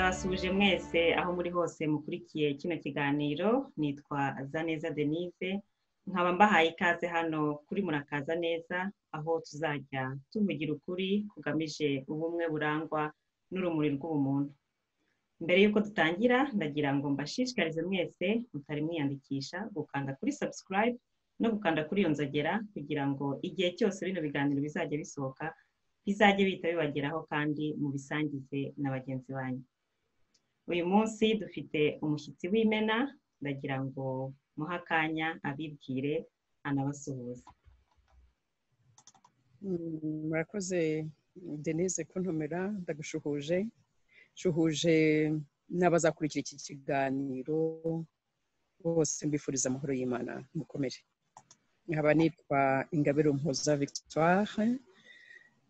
ndabasubije mwese aho muri hose mukurikiye kino kiganiro. Nitwa Zaneza Denise, nkaba mbahaye ikaze hano kuri Murakaza Neza, aho tuzajya tuvugira ukuri kugamije ubumwe burangwa n'urumuri rw'ubumuntu. Mbere yuko dutangira, ndagira ngo mbashishikarize mwese mutari mwiyandikisha gukanda kuri subscribe no gukanda kuri iyo nzogera, kugira ngo igihe cyose bino biganiro bizajya bisohoka bizajye bihita bibageraho kandi mubisangize na bagenzi banyu. Uyu munsi dufite umushyitsi w'imena, ndagira ngo muhe akanya abibwire anabasuhuza. Murakoze Denise kuntumira, ndagushuhuje n'abazakurikira iki kiganiro bose, mbifuriza amahoro y'Imana, mukomere. Nkaba nitwa Ingabire Umuhoza Victoire,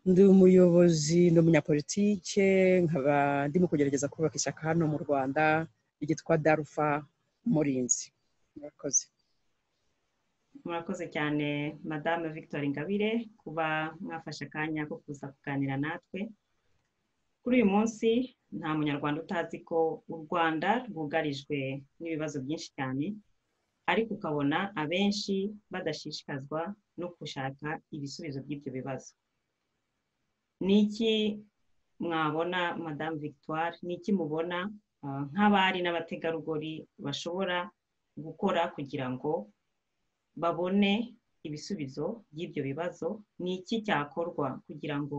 ndi umuyobozi n'umunyapolitike, nkaba ndimo kugerageza kubaka ishyaka hano mu Rwanda ryitwa Darufa Murinzi. Murakoze cyane Madame Victoire Ingabire kuba mwafashe akanya ko kuza kuganira natwe. Kuri uyu munsi nta munyarwanda utazi ko u Rwanda rwugarijwe n'ibibazo byinshi cyane, ariko ukabona abenshi badashishikazwa no gushaka ibisubizo by'ibyo bibazo. Niki mwabona Madame Victoire, niki mubona nk'abari n'abategarugori bashobora gukora kugira ngo babone ibisubizo by'ibyo bibazo? Niki cyakorwa kugira ngo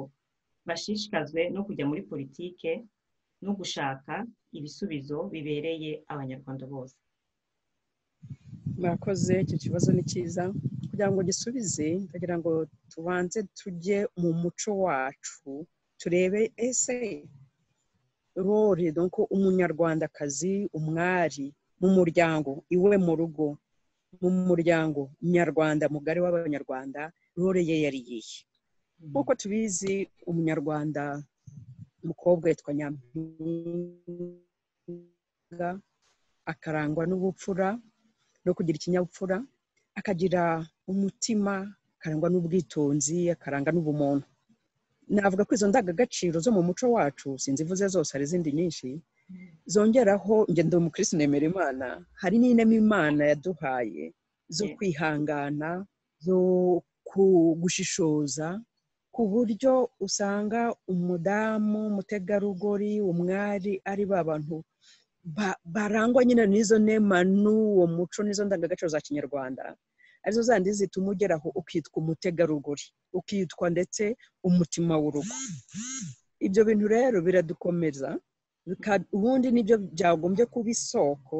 bashishikazwe no kujya muri politike no gushaka ibisubizo bibereye abanyarwanda bose? Murakoze, icyo kibazo ni cyiza. Kugira ngo gisubize, ndagira ngo tubanze tujye mu muco wacu, turebe ese role donc umunyarwandakazi, umwari mu muryango iwe mu rugo, mu muryango nyarwanda mugari w'abanyarwanda, role ye yari iyihe? Nk'uko tubizi, umunyarwanda umukobwa yitwa Nyampinga, akarangwa n'ubupfura no kugira ikinyabupfura, akagira umutima, akarangwa n'ubwitonzi, akaranga n'ubumuntu. Navuga ko izo ndangagaciro zo mu muco wacu, sinzivuze zose, hari izindi nyinshi zongeraho. Ngende umukristo, nemera Imana, hari n'inema Imana yaduhaye zo kwihangana, zo gushishoza, ku buryo usanga umudamu, umutegarugori, umwari ari ba bantu barangwa nyine n'izo nema n'uwo muco n'izo ndangagaciro za kinyarwanda, arizo zandi zituma ugeraho ukitwa umutegarugori, ukitwa ndetse umutima w'urugo. Ibyo bintu rero biradukomeza, ubundi nibyo byagombye kuba isoko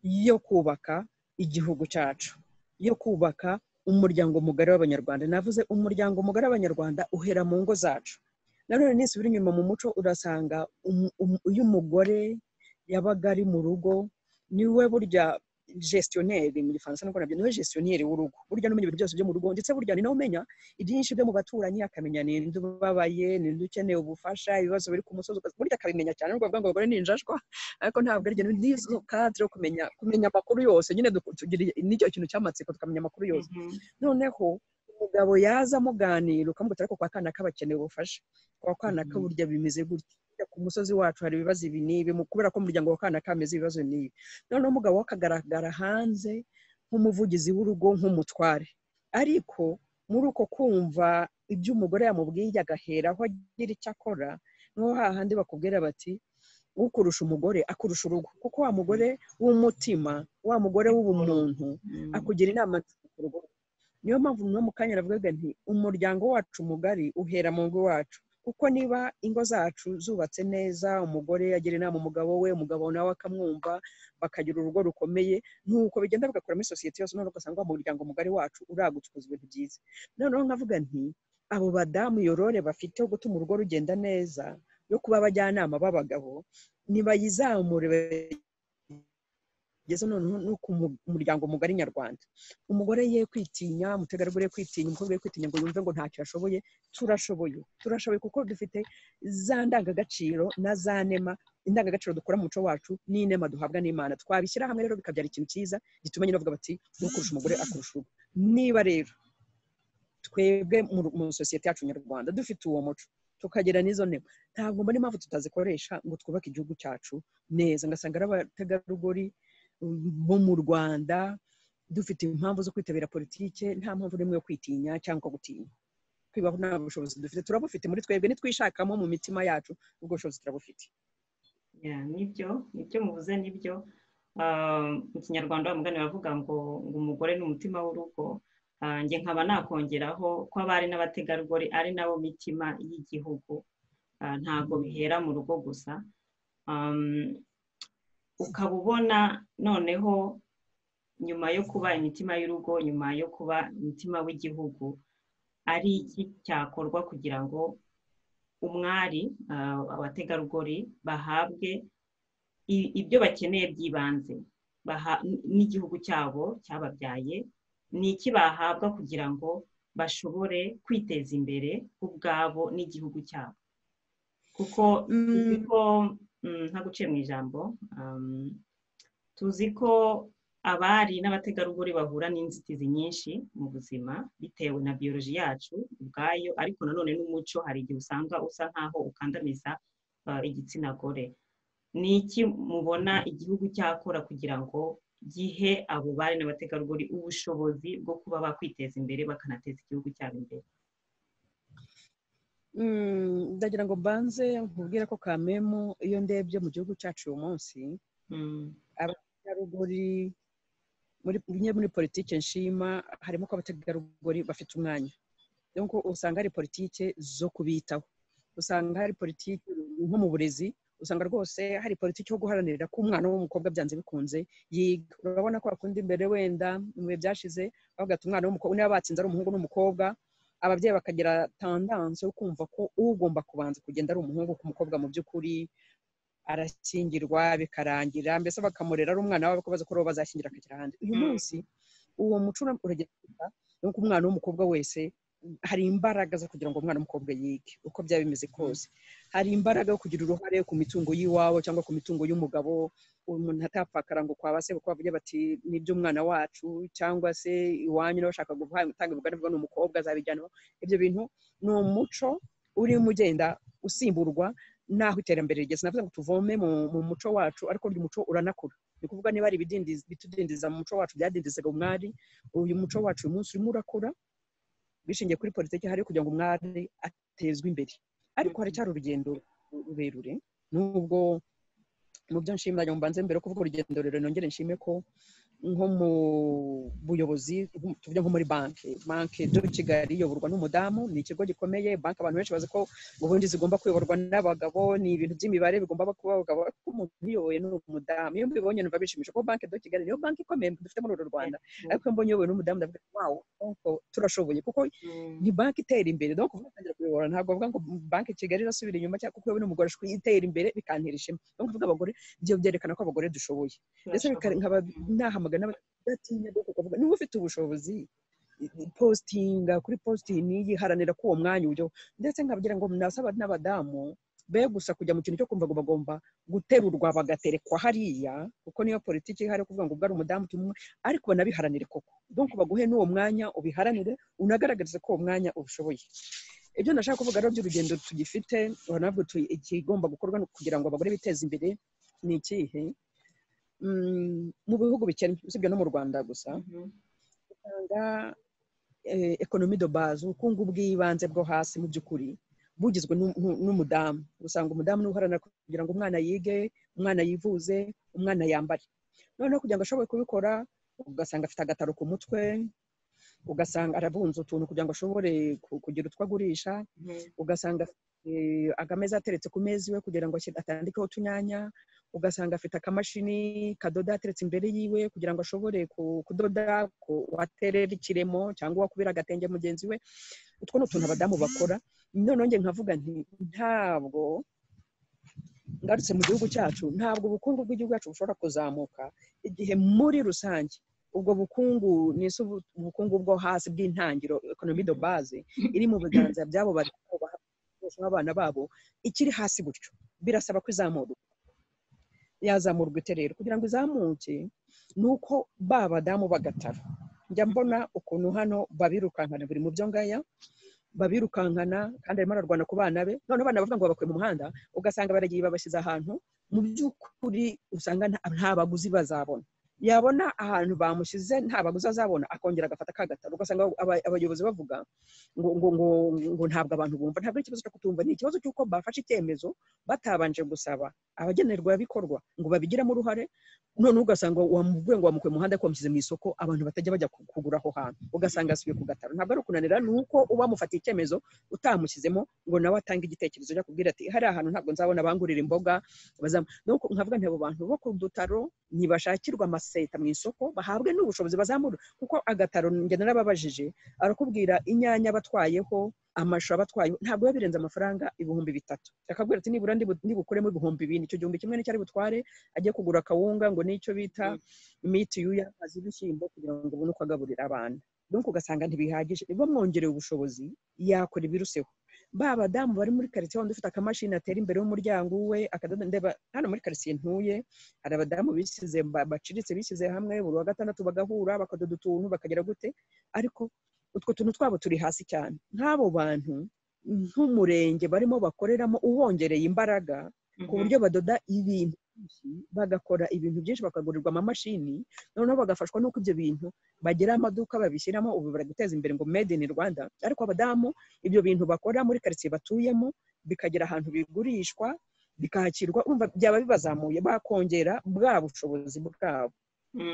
yo kubaka igihugu cyacu, yo kubaka umuryango mugari w'abanyarwanda. Navuze umuryango mugari w'abanyarwanda uhera mu ngo zacu. Nanone nisubira inyuma mu muco, urasanga iyo umugore yabaga ari mu rugo, niwe burya gestionnaire mu Gifaransa, nuko nabyo niwe gestionnaire w'urugo. Burya n'umenya ibintu byose byo mu rugo, ndetse burya ni nawe umenya ibyinshi byo mu baturanyi, akamenya ninde ubabaye, ninde ukeneye ubufasha, ibibazo biri ku musozi, burya akabimenya cyane. N'ubwo bavuga ngo abagore ni injajwa, ariko ntabwo ari n'izo cadre yo kumenya amakuru yose. Nyine tugira n'icyo kintu cy'amatsiko, tukamenya amakuru yose. Noneho umugabo yaza amuganira, ukamubwira ariko kwa kana k'abakeneye ubufasha, kwa kana ka burya bimeze gutya, ku musozi wacu hari ibibazo ibi n'ibi, kubera ko umuryango wa kana kameze ibibazo n'ibi. Noneho umugabo akagaragara hanze nk'umuvugizi w'urugo, nk'umutware. Ariko muri uko kumva ibyo umugore yamubwiye, agahera aho agira icyo akora, niho hahandi bakubwira bati ukurusha umugore akurusha urugo. Kuko wa mugore w'umutima, wa mugore w'ubumuntu akugira inama ku rugo. Niyo mpamvu no mu kanya navugaga nti umuryango wacu mugari uhera mu ngo wacu. Kuko niba ingo zacu zubatse neza, umugore agira inama umugabo we, umugabo nawe akamwumva, bakagira urugo rukomeye, nuko bigenda bigakora muri sosiyete yose. Noneho ugasanga wa muryango mugari wacu uragutse, ukoze ibintu byiza. Noneho nkavuga nti abo badamu iyo role bafite yo gutuma urugo rugenda neza, yo kuba abajyanama b'abagabo, nibayizamure geze noneho no ku muryango mugari nyarwanda. Umugore ye kwitinya, umutegarugori ye kwitinya, umukobwa ye kwitinya ngo yumve ngo ntacyo ashoboye. Turashoboye kuko dufite za ndangagaciro na za nema, indangagaciro dukora mu muco wacu n'inema duhabwa n'Imana. Twabishyira hamwe rero bikabyara ikintu cyiza gituma nyine bavuga bati ukurusha umugore akurusha urugo. Niba rero twebwe mu sosiyete yacu nyarwanda dufite uwo muco, tukagira n'izo ntego ntabwo mbona impamvu tutazikoresha ngo twubake igihugu cyacu neza ngasanga ari abategarugori bo mu Rwanda dufite impamvu zo kwitabira politike nta mpamvu n'imwe yo kwitinya cyangwa gutinya kwibaho nta bushobozi dufite turabufite muri twebwe nitwishakamo mu mitima yacu ubwo bushobozi turabufite nibyo muvuze nibyo mu kinyarwanda umugani bavuga ngo umugore ni umutima w'urugo njye nkaba nakongeraho ko abari n'abategarugori ari nabo mitima y'igihugu ntabwo bihera mu rugo gusa ukaba ubona noneho nyuma yo kuba imitima y'urugo nyuma yo kuba umutima w'igihugu ari iki cyakorwa kugira ngo umwari abategarugori bahabwe ibyo bakeneye by'ibanze n'igihugu cyabo cyababyaye ni iki bahabwa kugira ngo bashobore kwiteza imbere ubwabo n'igihugu cyabo kuko tuzi ko nta guciye mu ijambo tuzi ko abari n'abategarugori bahura n'inzitizi nyinshi mu buzima bitewe na biyoloji yacu ubwayo ariko nanone n'umuco hari igihe usanga usa nkaho ukandamiza igitsina gore ni iki mubona igihugu cyakora kugira ngo gihe abo bari n'abategarugori ubushobozi bwo kuba bakwiteza imbere bakanateza igihugu cyabo imbere ndagira ngo mbanze nkubwire ko kamemu iyo ndebye mu gihugu cyacu uyu munsi abategarugori muri politike nshima harimo ko abategarugori bafite umwanya donc usanga hari politike zo kubitaho usanga hari politike nko mu burezi usanga rwose hari politiki yo guharanira ko umwana w'umukobwa byanze bikunze yiga urabona ko akunda imbere wenda mu bihe byashize bavuga ati umwana w'umukobwa niba batsinze ari umuhungu n'umukobwa ababyeyi bakagira tendance yo kumva ko ugomba kubanza kugenda ari umuhungu ku mukobwa mu by'ukuri arashyingirwa bikarangira mbese bakamurera ari umwana wabo ko baza ko bazashyingira akagera ahandi uyu munsi uwo muco uragenda nuko umwana w'umukobwa wese hari imbaraga zo kugira ngo umwana w'umukobwa yige uko byaba bimeze kose hari imbaraga yo kugira uruhare ku mitungo y'iwabo cyangwa ku mitungo y'umugabo umuntu atapfakara ngo kwa base kuko bavuga bati nibyo umwana wacu cyangwa se iwanyu n'abashaka gutanga ubugari bwo n'umukobwa azabijyana ibyo bintu ni umuco urimo ugenda usimburwa naho iterambere rigeze navuze ngo tuvome mu muco wacu ariko uyu muco uranakura ni kuvuga niba ari bitudindiza mu muco wacu byadindizaga umwari uyu muco wacu uyu munsi urimo urakura bishingiye kuri politiki hari kugira ngo umwari atezwe imbere ariko haracyari urugendo rurerure nubwo mu byo nshimira ngo mbanze mbere kuvuga urugendo rurerure nongere nshime ko nko mu buyobozi tuvuge nko muri banki do Kigali iyoborwa n'umudamu ni ikigo gikomeye banki abantu benshi bazi ko ubundi zigomba kuyoborwa n'abagabo ni ibintu by'imibare bigomba kuba abagabo ariko umuntu uyoboye n'umudamu iyo mbibonye numva bishimisha ko banki do Kigali niyo banki ikomeye dufite muri uru Rwanda ariko mbonye uyobowe n'umudamu ndavuga wow turashoboye kuko ni banki itera imbere donc uvuga kuyobora ntabwo bavuga ngo banki Kigali irasubira inyuma cyangwa kuko yowe n'umugore ashobora itera imbere bikantera ishema donc kuvuga abagore byo byerekana ko abagore dushoboye ndetse nkaba nahamagara n'abadatinya doko kuvuga niba ufite ubushobozi postinga kuri posting yiharanira ko uwo mwanya ujyo ndetse nkabagira ngo nasaba n'abadamu be gusa kujya mu kintu cyo kumva ngo bagomba guterurwa bagaterekwa hariya kuko niyo politiki hari kuvuga ngo bwari umudamu tumwe ariko banabiharanire koko donc baguhe n'uwo mwanya ubiharanire unagaragarize ko uwo mwanya ubushoboye ibyo nashaka kuvuga rero by'urugendo tugifite nabwo ikigomba gukorwa kugira ngo abagore biteze imbere ni ikihe mu bihugu bikennye usibye no mu Rwanda gusa usanga economie de base ubukungu bw'ibanze bwo hasi mu by'ukuri bugizwe n'umudamu usanga umudamu n'uharanira kugira ngo umwana yige umwana yivuze umwana yambare noneho kugira ngo ashobore kubikora ugasanga afite agataro ku mutwe ugasanga arabunza utuntu kugira ngo ashobore kugira utwo agurisha ugasanga agameza ateretse ku meza iwe kugira ngo atandikeho utunyanya ugasanga afite akamashini kadoda ateretse imbere yiwe kugira ngo ashobore kudoda waterera ikiremo cyangwa wakubira agatenge mugenzi we utwo ni utuntu abadamu bakora noneho njye nkavuga nti ntabwo ngarutse mu gihugu cyacu ntabwo ubukungu bw'igihugu cyacu bushobora kuzamuka igihe muri rusange ubwo bukungu ni ubukungu bwo hasi bw'intangiro economie de base iri mu biganza byabo bari abana babo ikiri hasi gutyo birasaba ko yazamurwa iterero kugira ngo izamuke nuko badamu bagatara njya mbona ukuntu hano babirukankana buri mu byo ngaya babirukankana kandi arimo ararwana ku bana be none abana bavuga ngo babakuye mu muhanda ugasanga baragiye babashyize ahantu mu by'ukuri usanga nta baguzi bazabona yabona ahantu bamushyize nta baguzi azabona akongera agafata kagataro ugasanga abayobozi bavuga ngo ntabwo abantu bumva ntabwo ikibazo cyo kutumva ni ikibazo cy'uko bafashe icyemezo batabanje gusaba abagenerwabikorwa ngo babigiremo uruhare none ugasanga wamubwiye ngo wamukuye mu muhanda ko wamushyize mu isoko abantu batajya bajya kugura aho hantu ugasanga asubiye ku gataro ntabwo ari ukunanira ni uko uba mufatiye icyemezo utamushyizemo ngo nawe atange igitekerezo cyo kubwira ati hari ahantu ntabwo nzabona abangurira imboga nkavuga ntabo bantu bo ku dutaro ntibashakirwa amaseta mu isoko bahabwe n'ubushobozi bazamura kuko agataro njye narababajije arakubwira inyanya batwayeho amashu abatwaye ntabwo biba birenze amafaranga 3,000 akabwira ati nibura ndibukuremo 2,000 icyo 1,000 cyari butware agiye kugura akawunga ngo nicyo bita mitiyu azi ibishyimbo kugira ngo ubone uko agaburira abana donc ugasanga ntibihagije niba mwongereye ubushobozi yakora ibiruseho badamu bari muri quartier wandi ufite akamashini atera imbere y'umuryango we ndeba hano muri quartier ntuye hari abadamu bisize baciritse bisize hamwe buri wa gatandatu bagahura bakadoda utuntu bakagera gute ariko utwo tuntu twabo turi hasi cyane nk'abo bantu nk'umurenge barimo bakoreramo ubongereye imbaraga ku buryo badoda ibintu bagakora ibintu byinshi bakagurirwa amamashini noneho bagafashwa n'uko ibyo bintu bagira amaduka babishyiramo ubu bari guteza imbere ngo made in Rwanda ariko abadamu ibyo bintu bakora muri quartier batuyemo bikagera ahantu bigurishwa bikahakirwa urumva byaba bibazamuye bakongera bwa bushobozi bwabo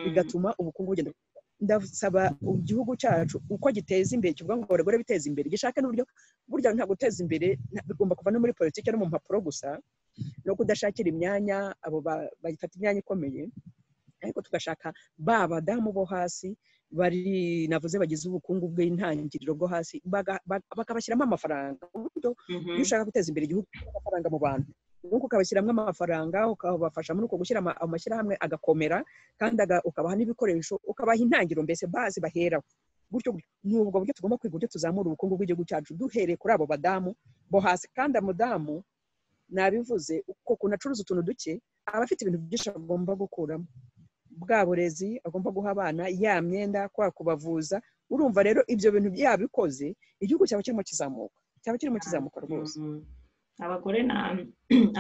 bigatuma ubukungu bugenda ndasaba igihugu cyacu uko giteza imbere kivuga ngo abagore biteza imbere gishaka n'uburyo burya nta guteza imbere bigomba kuva no muri politiki no mu mpapuro gusa no kudashakira imyanya abo bagifata imyanya ikomeye ariko tugashaka badamu bo hasi bari navuze bagize ubukungu bw'intangiriro bwo hasi bakabashyiramo amafaranga iyo ushaka guteza imbere igihugu amafaranga mu bantu nuko ukabashyiramo amafaranga ukabafasha muri uko gushyira amashyirahamwe agakomera kandi ukabaha n'ibikoresho ukabaha intangiriro mbese bazi baheraho gutyo n'ubwo buryo tugomba kwiga uburyo tuzamura ubukungu bw'igihugu cyacu duhereye kuri abo badamu bo hasi kandi umudamu nabivuze uko kuntu acuruza utuntu duke aba afite ibintu byinshi agomba gukuramo bwa burezi agomba guha abana ya myenda kwa kubavuza urumva rero ibyo bintu byabikoze igihugu cyaba kirimo kizamuka rwose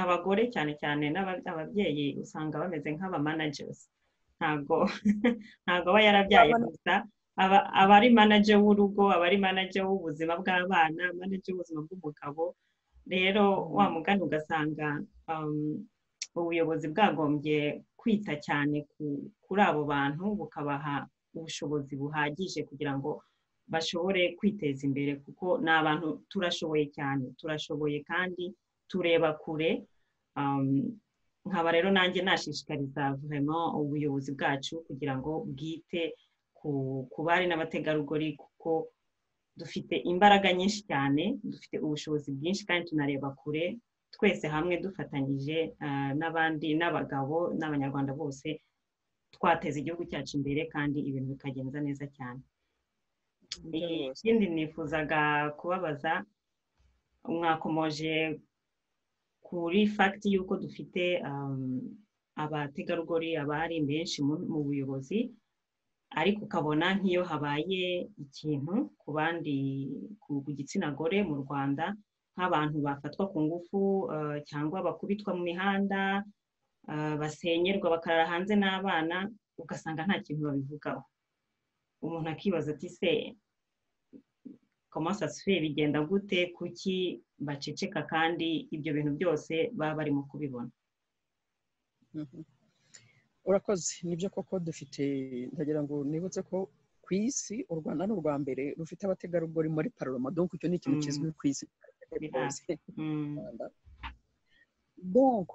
abagore cyane cyane n'ababyeyi usanga bameze nk'aba managers ntago aba yarabyaye gusa aba ari manager w'urugo aba ari manager w'ubuzima bw'abana manager w'ubuzima bw'umugabo rero wa mugani ugasanga ubuyobozi bwagombye kwita cyane kuri abo bantu bukabaha ubushobozi buhagije kugira ngo bashobore kwiteza imbere kuko ni abantu turashoboye cyane turashoboye kandi tureba kure nkaba rero nanjye nashishikariza vraiment ubuyobozi bwacu kugira ngo bwite ku bari n'abategarugori kuko dufite imbaraga nyinshi cyane dufite ubushobozi bwinshi kandi tunareba kure twese hamwe dufatanyije n'abandi n'abagabo n'abanyarwanda bose twateza igihugu cyacu imbere kandi ibintu bikagenza neza cyane ikindi nifuzaga kubabaza mwakomoje kuri fact y'uko dufite abategarugori abari benshi mu buyobozi ariko ukabona nk'iyo habaye ikintu ku bandi ku gitsina gore mu Rwanda nk'abantu bafatwa ku ngufu cyangwa bakubitwa mu mihanda basenyerwa bakarara hanze n'abana ugasanga nta kintu babivugaho umuntu akibaza ati se comment ça se fait bigenda gute kuki baceceka kandi ibyo bintu byose baba barimo kubibona urakoze nibyo koko dufite ndagira ngo nibutse ko ku isi u Rwanda ni urwa mbere rufite abategarugori muri parlement donc icyo ni ikintu kizwi ku isi donc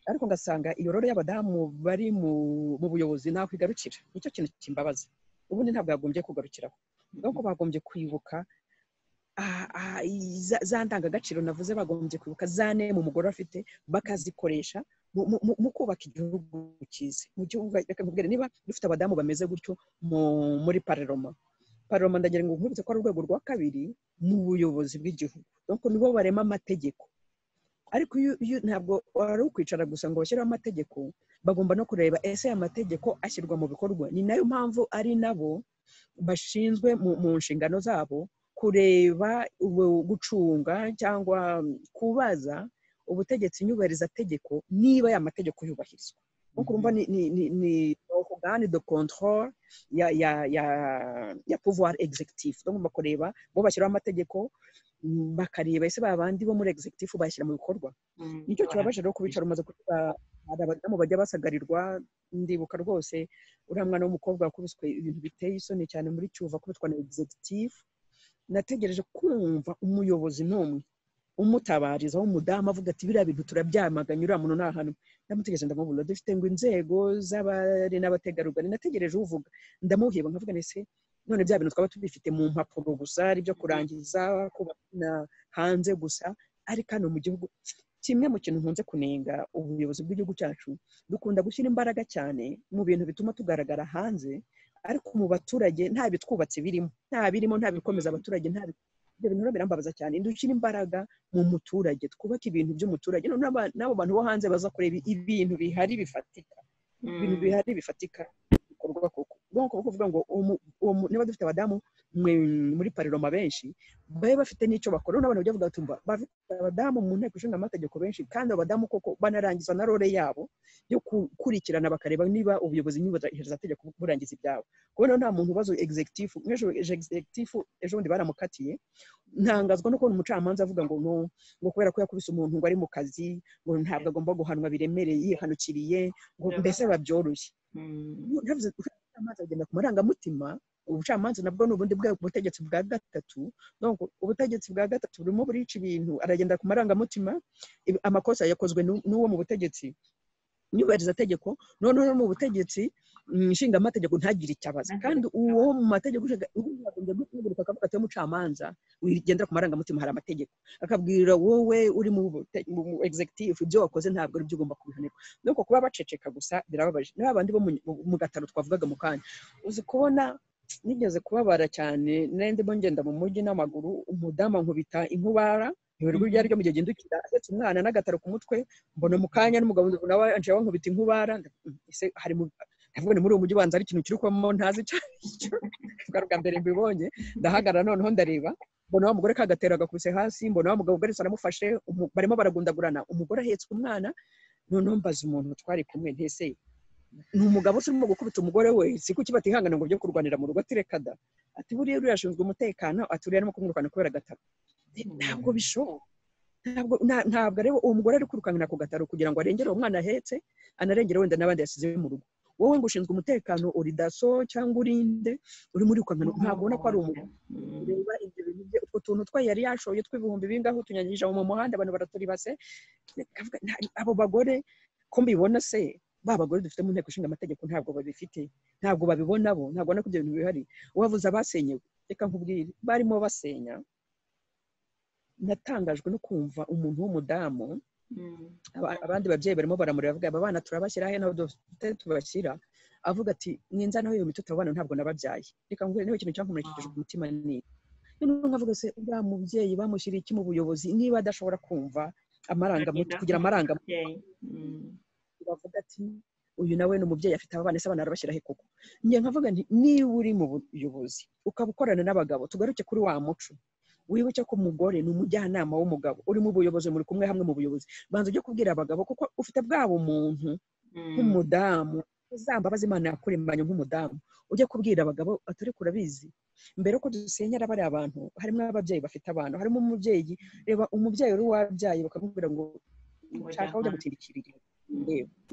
ariko ngasanga iyo rero y'abadamu bari mu buyobozi naho igarukira nicyo kintu kimbabaza ubundi ntabwo yagombye kugarukiraho donc bagombye kwibuka za ndangagaciro navuze bagombye kwibuka zane mu mugore afite bakazikoresha mu kubaka igihugu cyiza mu gihugu reka nkubwire niba dufite abadamu bameze gutyo muri parlement ndagira ngo nkubitse ko ari urwego rwa kabiri mu buyobozi bw'igihugu donc nibo barema amategeko ariko ntabwo ari ukwicara gusa ngo bashyiraho amategeko bagomba no kureba ese aya mategeko ashyirwa mu bikorwa ni nayo mpamvu ari nabo bashinzwe mu nshingano zabo kureba gucunga cyangwa kubaza ubutegetsi nyubahirizategeko niba aya mategeko yubahirizwa. nkuko urumva ni organe de contrôle ya pouvoir exécutif. Bagomba kureba bo bashyiraho amategeko bakareba ese babandi bo muri executive bashyira mu bikorwa. Nicyo kibabaje rero kubicara umaze kuvuga abadamu bajya basagarirwa. Ndibuka rwose uriya mwana w'umukobwa wakubiswe ibintu biteye isoni cyane muri Cyuva kubitwa na executive. Nategereje kumva umuyobozi n'umwe umutabariza w'umudamu avuga ati biriya bintu turabyamaganye uriya muntu nta hantu. Ndamutegereje ndamubura dufite ngo inzego z'abari n'abategarugori. Nategereje uvuga ndamuheba nkavuga nese none bya bintu twaba tubifite mu mpapuro gusa ari byo kurangiza kubana hanze gusa, ariko hano mu gihugu kimwe mu kintu nkunze kunenga ubuyobozi bw'igihugu cyacu dukunda gushyira imbaraga cyane mu bintu bituma tugaragara hanze, ariko mu baturage nta bitwubatse birimo, nta bikomeza abaturage, nta ibyo bintu birambabaza cyane. Dushyira imbaraga mu muturage, twubake ibintu by'umuturage n'abo bantu bo hanze baza kureba ibintu bihari bifatika bikorwa koko. Donc kuvuga ngo niba dufite abadamu muri parlement benshi babe bafite n'icyo bakora, n'abantu bajya bavuga tumba bafite abadamu mu nteko ishinga amategeko benshi, kandi abadamu koko banarangiza na role yabo yo gukurikirana bakareba niba ubuyobozi nyubahirizategeko burangiza ibyabo. Kubona nta muntu ubazo executive ejo bundi baramukatiye, ntangazwa no kubona umucamanza avuga ngo kubera ko yakubise umuntu ngo ari mu kazi ngo ntabwo agomba guhanwa biremereye yihanukiriye ngo mbese babyoroshye. Ubucamanza agenda ku marangamutima. Ubucamanza nabwo ni ubundi butegetsi bwa gatatu. Donc ubutegetsi bwa gatatu burimo burica ibintu, aragenda ku marangamutima. Amakosa yakozwe n'uwo mu butegetsi nyubahirizategeko, noneho mu butegetsi nshinga amategeko ntagire icyabaza, kandi uwo mu mategeko yagombye guhaguruka akavuga ati umucamanza wigendera ku marangamutima, hari amategeko akabwira wowe uri mu executive ibyo wakoze ntabwo ari byo ugomba kubihanirwa. Nuko kuba baceceka gusa birababaje. N'abandi bo mu gataro twavugaga mu kanya, uzi kubona nigeze kubabara cyane ndimo ngenda mu mujyi n'amaguru, umudamu nkubita inkubara iberwa ryari ryo mu gihe gendukira asetse umwana n'agataro ku mutwe, mbona mu kanya n'umugabo nawe anje wankubita inkubara. Ese hari ndavuga ni muri uwo mujyi banza ari ikintu kiri kwamo ntazi cyane bwa mbere mbibonye. Ndahagarara noneho ndareba, mbona wa mugore kagatera agakubise hasi, mbona wa mugabo garise aramufashe barimo baragundagurana, umugore ahetse umwana. Noneho mbaza umuntu twari kumwe ntese ni umugabo urimo gukubita umugore we, si kuki batihangana ngo byo kurwanira mu rugo atirekada ati buriya yashinzwe umutekano aturiye no kumwirukana kubera gataro. Ntabwo bishoboka, ntabwo rero uwo mugore ari kwirukankana ku gataro kugira ngo arengere uwo mwana ahetse, anarengere wenda n'abandi yasize mu rugo. Wowe ngo ushinzwe umutekano uri daso cyangwa urinde uri muri ukankana, ntabwo ubona ko ari umuntu ureba ibyo bintu bye. Utwo tuntu twa yari yashoye tw'ibihumbi bingaho tunyanyije mu muhanda, abantu baraturibase. Abo bagore ko mbibona se ba bagore dufite mu nteko ishinga amategeko ntabwo babifite, ntabwo babibona bo, ntabwo na ko ibyo bintu bihari. Wavuze abasenyewe, reka nkubwire barimo basenya. Natangajwe no kumva umuntu w'umudamu, abandi babyeyi barimo baramureba bavuga abana turabashyira he naho dufite tubashyira, avuga ati mwinza naho iyo mitutu abana ntabwo nababyaye. Reka nkubwire niho ikintu cyankomerekeje ku mutima ni nkavuga se uriya mubyeyi bamushyiriye iki mu buyobozi niba adashobora kumva amarangamutima, kugira amarangamutima. Bavuga ati uyu nawe ni umubyeyi afite abana, se abana arabashyira he koko? Njye nkavuga nti niba uri mu buyobozi ukaba ukorana n'abagabo, tugaruke kuri wa muco wibuke ko umugore ni umujyanama w'umugabo, uri mu buyobozi muri kumwe hamwe mu buyobozi, banza ujye kubwira abagabo kuko ufite bwabo umuntu nk'umudamu uzambabaza Imana yakuremanye nk'umudamu, ujye kubwira abagabo atari kurabizi mbere ko dusenyera bari abantu harimo ababyeyi bafite abana, harimo umubyeyi. Reba umubyeyi uri wabyaye bakamubwira ngo nshaka ujya gutindikirira,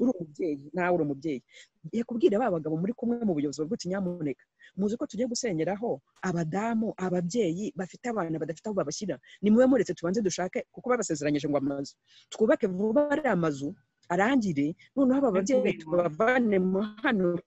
uri umubyeyi nawe uri umubyeyi. Yakubwira ba bagabo muri kumwe mu buyobozi bw'uti nyamuneka muzi ko tugiye gusenyeraho abadamu, ababyeyi bafite abana badafite aho babashyira, ni mwe muretse tubanze dushake kuko babasezeranyije ngo amazu twubake vuba ari amazu arangire, noneho aba babyeyi tubavane mu hano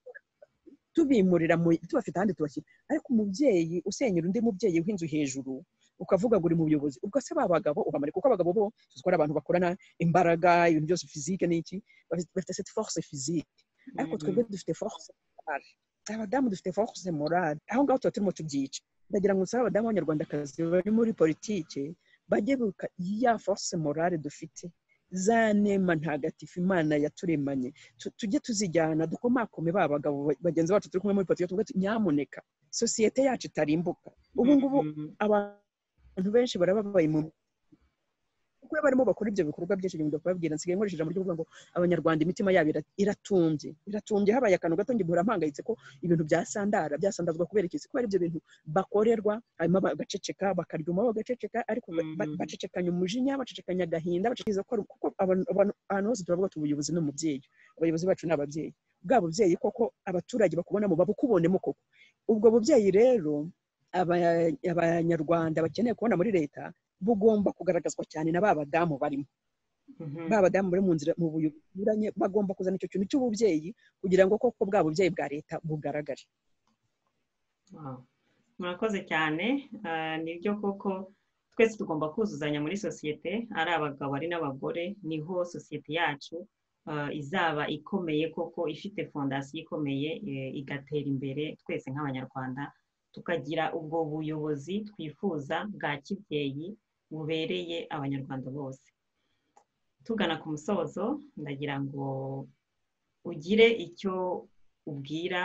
tubimurira tubafite ahandi tubashyira. Ariko umubyeyi usenyera undi mubyeyi w'inzu hejuru ukavuga ngo uri mu buyobozi, ubwo se ba bagabo ubamare, kuko abagabo bo tuzikora abantu bakorana imbaraga ibintu byose physique n'iki, bafite cette force physique, ariko twebwe dufite force morale. Abadamu dufite force morale, aho ngaho tuba turimo tubyica. Ndagira ngo nsaba abadamu b'abanyarwandakazi bari muri politike bajye buka ya force morale dufite, za nema ntagatifu Imana yaturemanye, tujye tuzijyana dukomakome ba bagabo bagenzi bacu turi kumwe muri politike, tuvuga nyamuneka sosiyete yacu itarimbuka. Ubu ngubu abantu benshi barababaye mu kuko barimo bakora ibyo bikorwa byinshi ngomba kubabwira. Nsigaye nkoresheje mu buryo bwo ngo abanyarwanda imitima yabo iratumbye habaye akantu gato ngibura mpangayitse ko ibintu byasandazwa kubera iki, kubera ibyo bintu bakorerwa, hanyuma bagaceceka, bakaryuma bagaceceka, ariko bacecekanya umujinya, bacecekanya agahinda, bacecekeza kuko abantu bose turavuga ati ubuyobozi ni umubyeyi, abayobozi bacu ni ababyeyi. Bwa bubyeyi koko abaturage bakubonamo babukubonemo koko. Ubwo bubyeyi rero abanyarwanda bakeneye kubona muri leta bugomba kugaragazwa cyane na badamu barimo. Badamu bari mu nzira mu buyobozi bagomba kuzana icyo kintu cy'ububyeyi kugira ngo koko bwa bubyeyi bwa leta bugaragare. Murakoze cyane. Nibyo koko twese tugomba kuzuzanya muri sosiyete, ari abagabo ari n'abagore, niho sosiyete yacu izaba ikomeye koko, ifite fondasiyo ikomeye, igatera imbere twese nk'abanyarwanda, tukagira ubwo buyobozi twifuza bwa kibyeyi bubereye abanyarwanda bose. Tugana ku musozo, ndagira ngo ugire icyo ubwira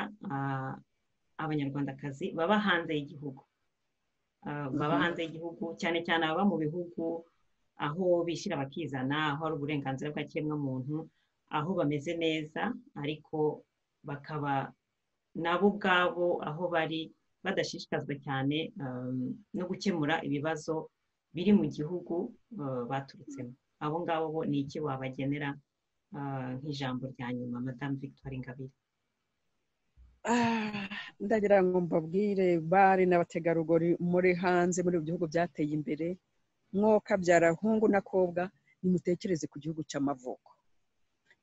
abanyarwandakazi baba hanze y'igihugu, cyane cyane ababa mu bihugu aho bishyira bakizana, aho hari uburenganzira bwa kiremwamuntu, aho bameze neza, ariko bakaba nabo ubwabo aho bari badashishikazwa cyane no gukemura ibibazo biri mu gihugu baturutsemo. Abo ngabo bo ni iki wabagenera nk'ijambo rya nyuma, Madame Victoire Ingabire? Ndagira ngo mbabwire bari n'abategarugori muri hanze muri bihugu byateye imbere, mwokabyara hungu n'akobwa, nimutekereze ku gihugu cy'amavuko.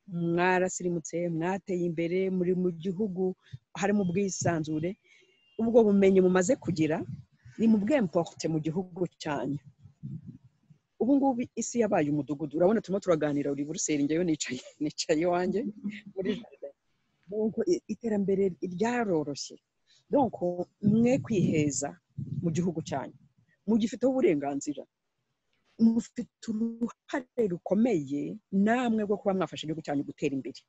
Mwarasirimutse, mwateye imbere, muri mu gihugu harimo ubwisanzure. Ubwo bumenyi mumaze kugira ni mu bw'importe mu gihugu cyanyu. Ubu ngubu isi yabaye umudugudu, urabona turimo turaganira uri Buruseli, njyewe nicaye iwanjye muri jardin. Donc iterambere ryaroroshye. Donc mwe kwiheza mu gihugu cyanyu, mugifiteho uburenganzira, mufite uruhare rukomeye namwe rwo kuba mwafasha igihugu cyanyu gutera imbere.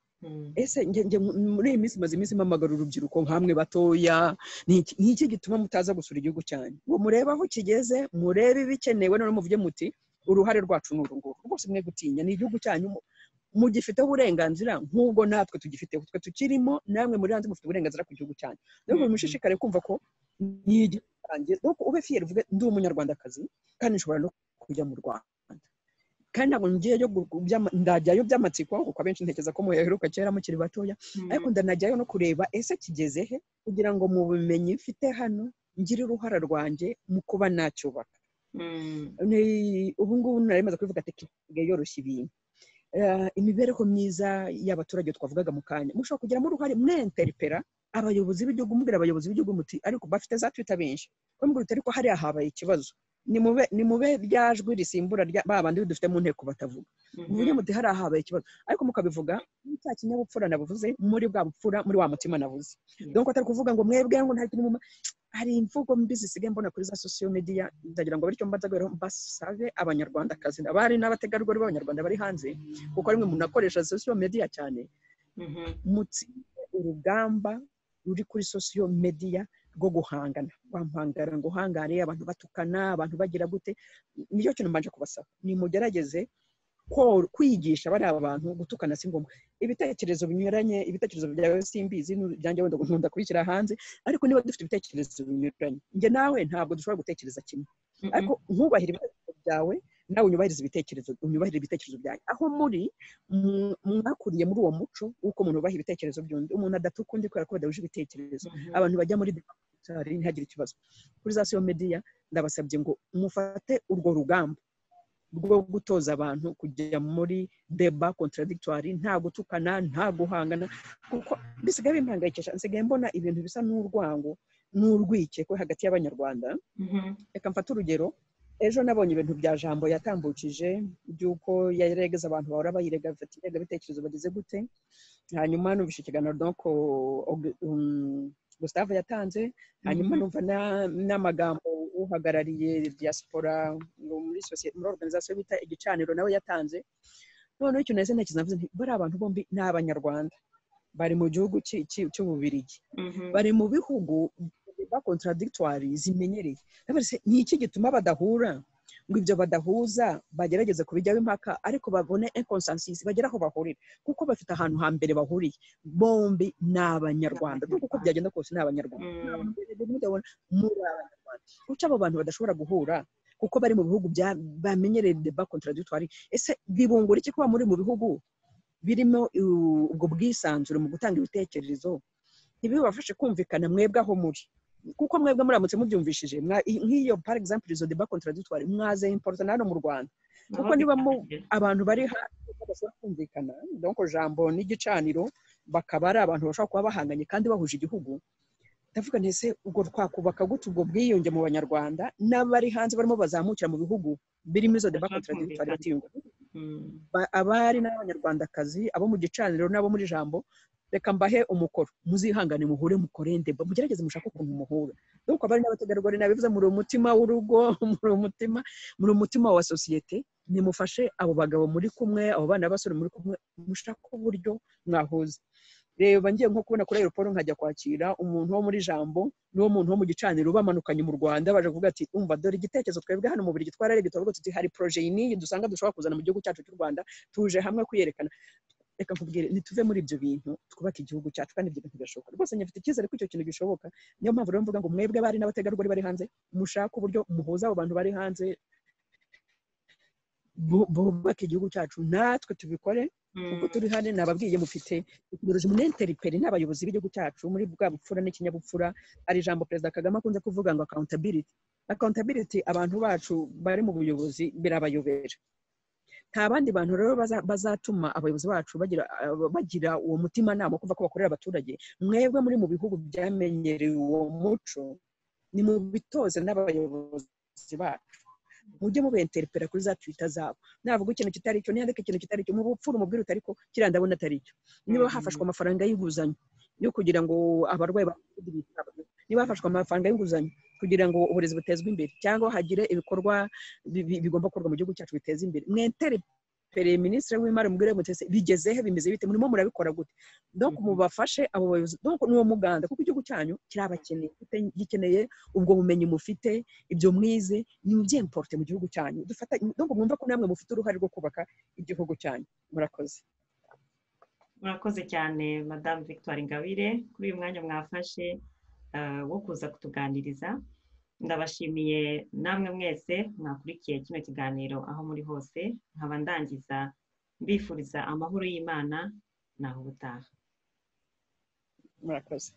Ese nge muri iyi minsi maze iminsi mpamagara urubyiruko nkamwe batoya, ni iki gituma mutaza gusura igihugu cyanyu ngo murebe aho kigeze, murebe ibikenewe, none muvuge muti uruhare rwacu ni urunguru. Rwose mwe gutinya, ni igihugu cyanyu mugifiteho uburenganzira nk'ubwo natwe tugifiteho, twe tukirimo, namwe muri hanze mufite uburenganzira ku gihugu cyanyu. Rero mushishikare kumva ko ni igihugu cyanjye, ube fier, uvuge ndi umunyarwandakazi kandi nshobora no kujya mu Rwanda. Kandi ntabwo ngiyeyo ndajyayo by'amatsiko, kuko abenshi ntekereza ko muheruka kera mukiri batoya, ariko ndanajyayo no kureba ese kigeze he, kugira ngo mu bumenyi mfite hano ngire uruhara rwanjye mu kuba nacyubaka. Ubu ngubu naremaze kubivuga ati kisigaye yoroshya ibintu. Imibereho myiza y'abaturage twavugaga mu kanya, mushobora kugiramo uruhare, mwenterpera abayobozi b'igihugu, mubwira abayobozi b'igihugu muti ariko bafite za Twitter benshi, bamubwira uti ariko hariya habaye ikibazo, nimube ryajwi risimbura babandi dufite mu nteko batavuga, muvuge muti hariya habaye ikibazo, ariko mukabivuga cya kinyabupfura nabuvuze, muri bwa bupfura, muri wa mutima navuze. Donc atari kuvuga ngo mwebwe ngo nta kintu hari imvugo mbi zisigaye mbona kuri za social media. Ndagira ngo bityo mbasabe abanyarwandakazi abari n'abategarugori b'abanyarwanda bari hanze, kuko rimwe umuntu akoresha social media cyane, mutsi urugamba ruri kuri social media rwo guhangana, wampangara ngo hangare, abantu batukana, abantu bagira gute. Niyo kintu mbanje kubasaba, ni mugerageze kwigisha bari abantu gutukana si ngombwa. Ibitekerezo binyuranye, ibitekerezo byawe simbizi, byanjye wenda nkunda kubishyira hanze, ariko niba dufite ibitekerezo binyuranye, nge nawe ntabwo dushobora gutekereza kimwe, ariko nkubahira ibitekerezo byawe, nawe unyubahiriza ibitekerezo byawe. Aho muri mwakuriye muri uwo muco uko umuntu ubaha ibitekerezo by'undi, umuntu adatuka undi kubera ko badahuje ibitekerezo, abantu bajya muri debatari ntihagire ikibazo. Kuri za social media ndabasabye ngo mufate urwo rugamba rwo gutoza abantu kujya muri débat contradictoire, nta gutukana, nta guhangana, kuko bisigaye bimpangayikisha. Nsigaye mbona ibintu bisa n'urwango n'urwikekwe hagati y'abanyarwanda. Reka mfate urugero, ejo nabonye ibintu bya Jambo yatambukije by'uko yaregeza abantu bahora bayirega, bafite ibitekerezo bageze gute. Hanyuma numvise ikiganiro donc Gustave yatanze, hanyuma numva n'amagambo uhagarariye diaspora muri societe, muri organisation bita Igicaniro nawe yatanze. None icyo nahise ntekereza nti bari abantu bombi ni abanyarwanda, bari mu gihugu cy'Ububirigi, bari mu bihugu débat contradictoire zimenyereye. Ni iki gituma badahura ngo ibyo badahuza bagerageze kubijyaho impaka ariko babone inconsensus bagera aho bahurira kuko bafite ahantu hambere bahuriye bombi ni abanyarwanda kuko byagenda kose ni abanyarwanda kuko abo bantu badashobora guhura kuko bari mu bihugu bamenyereye débat contradictoire. Ese bibungura iki kuba muri mu bihugu birimo ubwo bwisanzure mu gutanga ibitekerezo ntibibafashe kumvikana mwebwe aho muri kuko mwebwe muramutse mubyumvishije nk'iyo par exemple izo débat contradictoire mwaze important hano mu Rwanda kuko niba abantu bari badashobora kumvikana donc jambo n'igicaniro bakaba ari abantu bashobora kuba bahanganye kandi bahuje igihugu ndavuga ntese ubwo twakubaka gute ubwo bwiyunge mu banyarwanda n'abari hanze barimo bazamukira mu bihugu birimo izo débat contradictoire batiyunga abari n'abanyarwandakazi abo mu gicaniro n'abo muri jambo reka mbahe umukoro muzihangane muhure mukorende mugerageze mushaka ukuntu muhura donc abari n'abategarugori nabivuze muri umutima w'urugo muri umutima wa societe nimufashe abo bagabo muri kumwe abo bana basore muri kumwe mushaka uburyo mwahuza. Reba ngiye nko kubona kuri aeroport nkajya kwakira umuntu wo muri jambo n'uwo muntu wo mu gicaniro bamanukanye mu Rwanda baje kuvuga ati umva dore igitekerezo twebwe hano mu Bubiligi twararebye turavuga tuti hari projet iyi dusanga dushobora kuzana mu gihugu cyacu cy'u Rwanda tuje hamwe kuyerekana reka nkubwire nituve muri ibyo bintu twubaka igihugu cyacu kandi ibyo bintu birashoboka rwose nyafite icyizere ko icyo kintu gishoboka. Niyo mpamvu rero mvuga ngo mwebwe bari n'abategarugori bari hanze mushaka uburyo muhuza abo bantu bari hanze bubaka igihugu cyacu natwe tubikore ubwo turi hano nababwiye mufite teknoloji munenteriperi n'abayobozi b'igihugu cyacu muri bwa bupfura n'ikinyabupfura ari ijambo Perezida Kagame akunze kuvuga ngo accountability abantu bacu bari mu buyobozi birabayobera nta bandi bantu rero bazatuma abayobozi bacu bagira uwo mutima nama kuva ko bakorera abaturage. Mwebwe muri mu bihugu byamenyereye uwo muco ni mu bitoze n'abayobozi bacu mujye mubenterpera kuri za Twitter zabo navuga ikintu kitari cyo niyandike ikintu kitari cyo mu bupfura umubwira utari ko kira ndabona atari cyo niba hafashwe amafaranga y'inguzanyo yo kugira ngo abarwayi niba hafashwe amafaranga y'inguzanyo kugira ngo uburezi butezwe imbere cyangwa hagire ibikorwa bigomba gukorwa mu gihugu cyacu biteza imbere mwenterpere ministre w'imari mubwire mutese bigezehe bimeze bite murimo murabikora gute donc mubafashe abo bayobozi donc n'uwo muganda kuko igihugu cyanyu kirabakeneye gikeneye ubwo bumenyi mufite ibyo mwize ni by'importe mu gihugu cyanyu dufata donc mwumva ko namwe mufite uruhare rwo kubaka igihugu cyanyu. Murakoze cyane Madame Victoire Ingabire kuri uyu mwanya mwafashe wo kuza kutuganiriza. Ndabashimiye namwe mwese mwakurikiye kino kiganiro aho muri hose nkaba ndangiza mbifuriza amahoro y'Imana naho ubutaha. Murakoze.